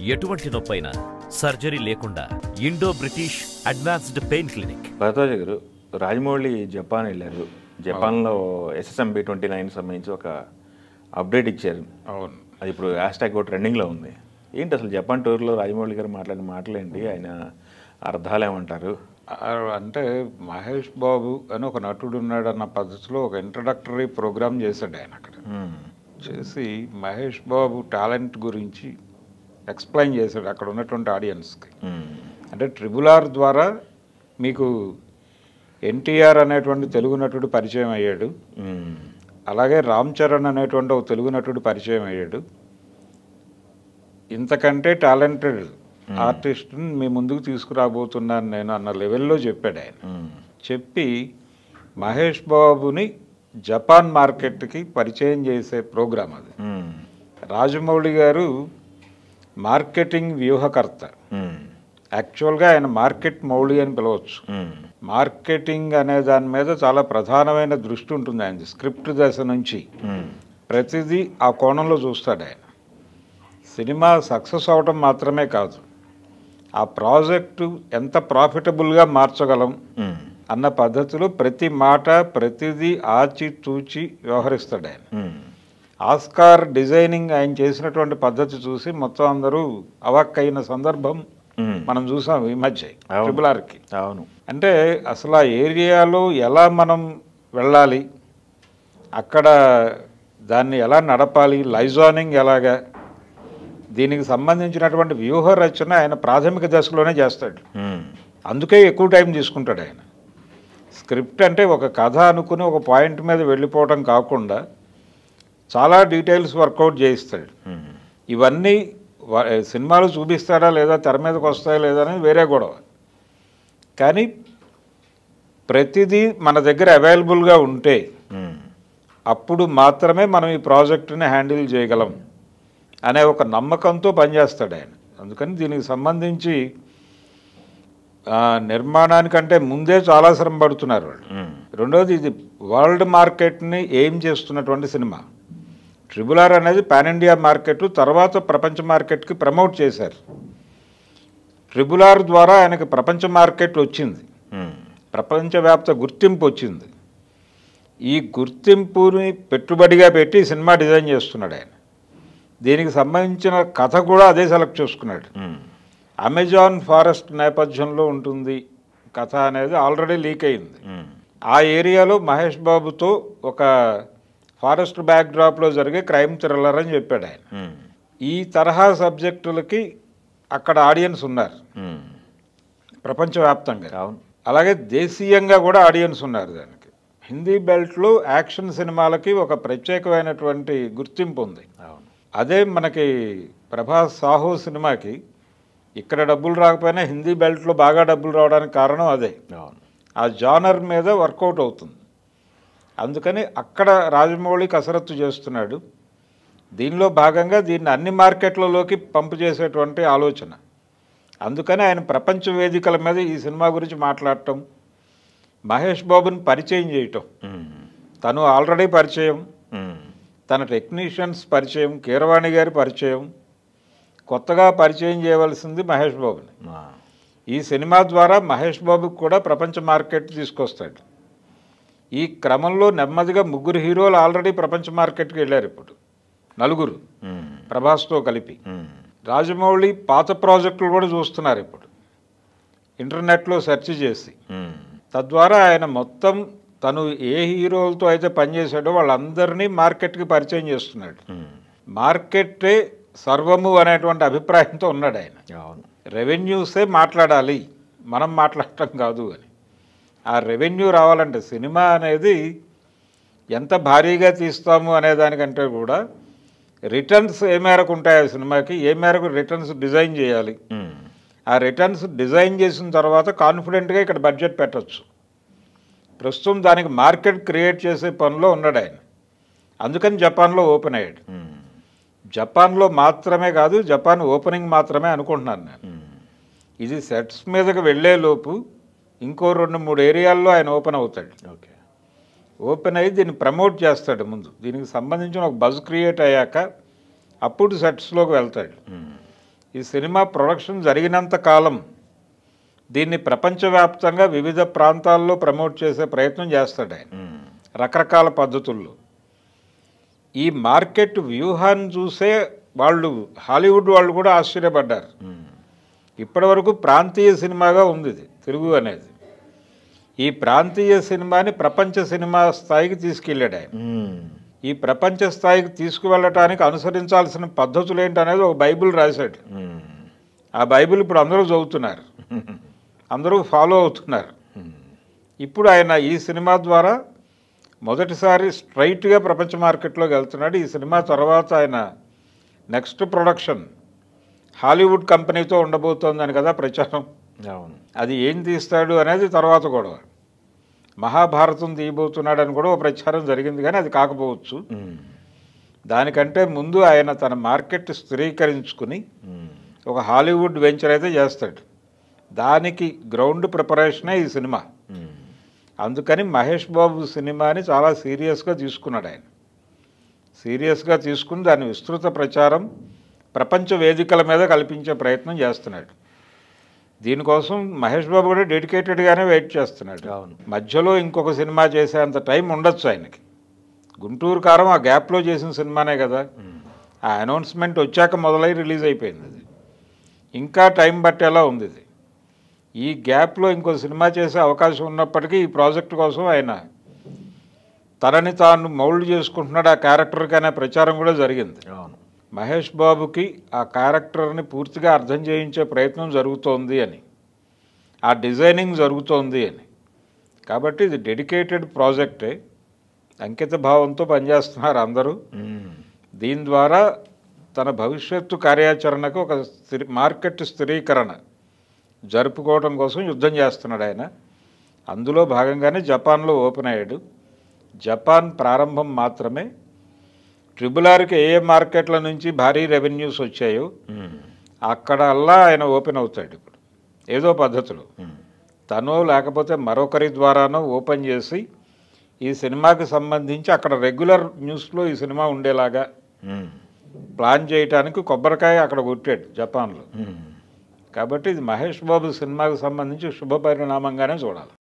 ఎటువంటి నొప్పైనా సర్జరీ లేకుండా Indo British advanced pain clinic. Bharadwaj garu, Rajamouli Japan వెళ్ళారు. జపాన్లో SSMB29 సంబంధించి ఒక అప్డేట్ ఇచ్చారు. అవును, అది ఇప్పుడు హ్యాష్ట్యాగ్ కూడా ట్రెండింగ్లో ఉంది. ఏంటి అసలు జపాన్ టూర్లో రాజమౌళి గారు మాట్లాడిన మాటలేంటి, ఆయన అర్థాలు ఏమంటారు? అంటే మహేష్ బాబు అని ఒక నటుడు ఉన్నాడు అన్న పద్ధతిలో ఒక ఇంట్రడక్టరీ ప్రోగ్రామ్ చేశాడు ఆయన అక్కడ. చేసి మహేష్ బాబు టాలెంట్ గురించి ఎక్స్ప్లెయిన్ చేశాడు అక్కడ ఉన్నటువంటి ఆడియన్స్కి. అంటే RRR ద్వారా మీకు ఎన్టీఆర్ అనేటువంటి తెలుగు నటుడు పరిచయం అయ్యాడు, అలాగే రామ్ చరణ్ అనేటువంటి ఒక తెలుగు నటుడు పరిచయం అయ్యాడు. ఇంతకంటే టాలెంటెడ్ ఆర్టిస్ట్ని మీ ముందుకు తీసుకురాబోతున్నాను నేను అన్న లెవెల్లో చెప్పాడు ఆయన. చెప్పి మహేష్ బాబుని జపాన్ మార్కెట్కి పరిచయం చేసే ప్రోగ్రాం అది. రాజమౌళి గారు మార్కెటింగ్ వ్యూహకర్త. యాక్చువల్గా ఆయన మార్కెట్ మౌళి అని పిలవచ్చు. మార్కెటింగ్ అనే దాని మీద చాలా ప్రధానమైన దృష్టి ఉంటుంది ఆయన. స్క్రిప్ట్ దశ నుంచి ప్రతిదీ ఆ కోణంలో చూస్తాడు ఆయన. సినిమా సక్సెస్ అవటం మాత్రమే కాదు, ఆ ప్రాజెక్టు ఎంత ప్రాఫిటబుల్గా మార్చగలం అన్న పద్ధతిలో ప్రతి మాట ప్రతిదీ ఆచితూచి వ్యవహరిస్తాడు ఆయన. ఆస్కార్ డిజైనింగ్ ఆయన చేసినటువంటి పద్ధతి చూసి మొత్తం అందరూ అవాక్కైన సందర్భం మనం చూసాం ఈ మధ్య RRRకి. అవును, అంటే అసలు ఆ ఏరియాలో ఎలా మనం వెళ్ళాలి, అక్కడ దాన్ని ఎలా నడపాలి, లైజానింగ్ ఎలాగా, దీనికి సంబంధించినటువంటి వ్యూహ రచన ఆయన ప్రాథమిక దశలోనే చేస్తాడు. అందుకే ఎక్కువ టైం తీసుకుంటాడు ఆయన. స్క్రిప్ట్ అంటే ఒక కథ అనుకుని ఒక పాయింట్ మీద వెళ్ళిపోవడం కాకుండా చాలా డీటెయిల్స్ వర్కౌట్ చేయిస్తాడు. ఇవన్నీ సినిమాలు చూపిస్తాడా లేదా, తెర మీదకి వస్తాయా లేదా అనేది వేరే గొడవ. కానీ ప్రతిదీ మన దగ్గర అవైలబుల్గా ఉంటే అప్పుడు మాత్రమే మనం ఈ ప్రాజెక్టుని హ్యాండిల్ చేయగలం అనే ఒక నమ్మకంతో పనిచేస్తాడు ఆయన. అందుకని దీనికి సంబంధించి నిర్మాణానికంటే ముందే చాలా శ్రమ పడుతున్నారు వాళ్ళు. రెండవది, ఇది వరల్డ్ మార్కెట్ని ఏం చేస్తున్నటువంటి సినిమా. RRR అనేది పాన్ ఇండియా మార్కెట్, తర్వాత ప్రపంచ మార్కెట్కి ప్రమోట్ చేశారు. RRR ద్వారా ఆయనకి ప్రపంచ మార్కెట్ వచ్చింది, ప్రపంచవ్యాప్త గుర్తింపు వచ్చింది. ఈ గుర్తింపుని పెట్టుబడిగా పెట్టి సినిమా డిజైన్ చేస్తున్నాడు ఆయన. దీనికి సంబంధించిన కథ కూడా అదే సెలెక్ట్ చేసుకున్నాడు. అమెజాన్ ఫారెస్ట్ నేపథ్యంలో ఉంటుంది కథ అనేది ఆల్రెడీ లీక్ అయింది. ఆ ఏరియాలో మహేష్ బాబుతో ఒక ఫారెస్ట్ బ్యాక్డ్రాప్లో జరిగే క్రైమ్ థ్రిల్లర్ అని చెప్పాడు ఆయన. ఈ తరహా సబ్జెక్టులకి అక్కడ ఆడియన్స్ ఉన్నారు ప్రపంచవ్యాప్తంగా. అలాగే దేశీయంగా కూడా ఆడియన్స్ ఉన్నారు. దానికి హిందీ బెల్ట్లో యాక్షన్ సినిమాలకి ఒక ప్రత్యేకమైనటువంటి గుర్తింపు ఉంది. అదే మనకి ప్రభాస్ సాహో సినిమాకి ఇక్కడ డబ్బులు రాకపోయినా హిందీ బెల్ట్లో బాగా డబ్బులు రావడానికి కారణం అదే. ఆ జానర్ మీద వర్కౌట్ అవుతుంది. అందుకని అక్కడ రాజమౌళి కసరత్తు చేస్తున్నాడు. దీనిలో భాగంగా దీన్ని అన్ని మార్కెట్లలోకి పంపు చేసేటువంటి ఆలోచన. అందుకని ఆయన ప్రపంచ వేదికల మీద ఈ సినిమా గురించి మాట్లాడటం, మహేష్ బాబుని పరిచయం చేయటం. తను ఆల్రెడీ పరిచయం, తన టెక్నీషియన్స్ పరిచయం, కీరవాణి గారి పరిచయం, కొత్తగా పరిచయం చేయవలసింది మహేష్ బాబుని. ఈ సినిమా ద్వారా మహేష్ బాబుకి కూడా ప్రపంచ మార్కెట్ తీసుకొస్తాడు. ఈ క్రమంలో నెమ్మదిగా 3 హీరోలు ఆల్రెడీ ప్రపంచ మార్కెట్కి వెళ్ళారు. ఇప్పుడు 4 ప్రభాస్తో కలిపి. రాజమౌళి పాత ప్రాజెక్టులు కూడా చూస్తున్నారు ఇప్పుడు ఇంటర్నెట్లో సెర్చ్ చేసి. తద్వారా ఆయన మొత్తం తను ఏ హీరోలతో అయితే పనిచేశాడో వాళ్ళందరినీ మార్కెట్కి పరిచయం చేస్తున్నాడు. మార్కెట్టే సర్వము అనేటువంటి అభిప్రాయంతో ఉన్నాడు ఆయన. రెవెన్యూసే మాట్లాడాలి, మనం మాట్లాడటం కాదు అని. ఆ రెవెన్యూ రావాలంటే సినిమా అనేది ఎంత భారీగా తీస్తాము అనే దానికంటే కూడా రిటర్న్స్ ఏ మేరకు ఉంటాయి ఆ సినిమాకి, ఏ మేరకు రిటర్న్స్ డిజైన్ చేయాలి. ఆ రిటర్న్స్ డిజైన్ చేసిన తర్వాత కాన్ఫిడెంట్గా ఇక్కడ బడ్జెట్ పెట్టచ్చు. ప్రస్తుతం దానికి మార్కెట్ క్రియేట్ చేసే పనిలో ఉన్నాడు ఆయన. అందుకని జపాన్లో ఓపెన్ అయ్యాడు. జపాన్లో మాత్రమే కాదు, జపాన్ ఓపెనింగ్ మాత్రమే అనుకుంటున్నాను నేను. ఇది సెట్స్ మీదకి వెళ్ళేలోపు ఇంకో 2-3 ఏరియాల్లో ఆయన ఓపెన్ అవుతాడు. ఓపెన్ అయ్యి దీన్ని ప్రమోట్ చేస్తాడు. ముందు దీనికి సంబంధించిన ఒక బజ్ క్రియేట్ అయ్యాక అప్పుడు సెట్స్లోకి వెళ్తాడు. ఈ సినిమా ప్రొడక్షన్ జరిగినంత కాలం దీన్ని ప్రపంచవ్యాప్తంగా వివిధ ప్రాంతాల్లో ప్రమోట్ చేసే ప్రయత్నం చేస్తాడు ఆయన రకరకాల పద్ధతుల్లో. ఈ మార్కెట్ వ్యూహాన్ని చూసే వాళ్ళు హాలీవుడ్ వాళ్ళు కూడా ఆశ్చర్యపడ్డారు. ఇప్పటివరకు ప్రాంతీయ సినిమాగా ఉంది ఇది తెలుగు అనేది. ఈ ప్రాంతీయ సినిమాని ప్రపంచ సినిమా స్థాయికి తీసుకెళ్ళాడు ఆయన. ఈ ప్రపంచ స్థాయికి తీసుకువెళ్ళటానికి అనుసరించాల్సిన పద్ధతులు ఏంటనేది ఒక బైబిల్ రాశాడు. ఆ బైబిల్ ఇప్పుడు అందరూ చదువుతున్నారు, అందరూ ఫాలో అవుతున్నారు. ఇప్పుడు ఆయన ఈ సినిమా ద్వారా మొదటిసారి స్ట్రైట్గా ప్రపంచ మార్కెట్లోకి వెళ్తున్నాడు. ఈ సినిమా తర్వాత ఆయన నెక్స్ట్ ప్రొడక్షన్ హాలీవుడ్ కంపెనీతో ఉండబోతోందని కదా ప్రచారం. అవును, అది ఏం తీస్తాడు అనేది తర్వాత గొడవ. మహాభారతం తీయబోతున్నాడని కూడా ఒక ప్రచారం జరిగింది, కానీ అది కాకపోవచ్చు. దానికంటే ముందు ఆయన తన మార్కెట్ స్థిరీకరించుకుని ఒక హాలీవుడ్ వెంచర్ అయితే చేస్తాడు. దానికి గ్రౌండ్ ప్రిపరేషనే ఈ సినిమా. అందుకని మహేష్ బాబు సినిమాని చాలా సీరియస్గా తీసుకున్నాడు ఆయన. సీరియస్గా తీసుకుని దాని విస్తృత ప్రచారం ప్రపంచ వేదికల మీద కల్పించే ప్రయత్నం చేస్తున్నాడు. దీనికోసం మహేష్ బాబు కూడా డెడికేటెడ్గానే వెయిట్ చేస్తున్నాడు. అవును, మధ్యలో ఇంకొక సినిమా చేసేంత టైం ఉండొచ్చు ఆయనకి. గుంటూరు కారం ఆ గ్యాప్లో చేసిన సినిమానే కదా. ఆ అనౌన్స్మెంట్ వచ్చాక మొదలై రిలీజ్ అయిపోయింది. అది ఇంకా టైం పట్టేలా ఉంది. ఇది ఈ గ్యాప్లో ఇంకో సినిమా చేసే అవకాశం ఉన్నప్పటికీ ఈ ప్రాజెక్ట్ కోసం ఆయన తనని తాను మౌల్డ్ చేసుకుంటున్నాడు ఆ క్యారెక్టర్కి అనే ప్రచారం కూడా జరిగింది. అవును, మహేష్ బాబుకి ఆ క్యారెక్టర్ని పూర్తిగా అర్థం చేయించే ప్రయత్నం జరుగుతోంది అని, ఆ డిజైనింగ్ జరుగుతోంది అని. కాబట్టి ఇది డెడికేటెడ్ ప్రాజెక్టే, అంకిత భావంతో పనిచేస్తున్నారు అందరూ. దీని ద్వారా తన భవిష్యత్తు కార్యాచరణకు ఒక మార్కెట్ స్థిరీకరణ జరుపుకోవడం కోసం యుద్ధం చేస్తున్నాడు ఆయన. అందులో భాగంగానే జపాన్లో ఓపెన్ అయ్యాడు. జపాన్ ప్రారంభం మాత్రమే. ట్రిబుల్-ఆర్కి ఏ మార్కెట్ల నుంచి భారీ రెవెన్యూస్ వచ్చాయో అక్కడల్లా ఆయన ఓపెన్ అవుతాడు ఇప్పుడు ఏదో పద్ధతిలో. తనో లేకపోతే మరొకరి ద్వారానో ఓపెన్ చేసి ఈ సినిమాకి సంబంధించి అక్కడ రెగ్యులర్ న్యూస్లో ఈ సినిమా ఉండేలాగా ప్లాన్ చేయడానికి కొబ్బరికాయ అక్కడ కొట్టాడు జపాన్లో. కాబట్టి ఇది మహేష్ బాబు సినిమాకి సంబంధించి శుభ పరిణామంగానే చూడాలి.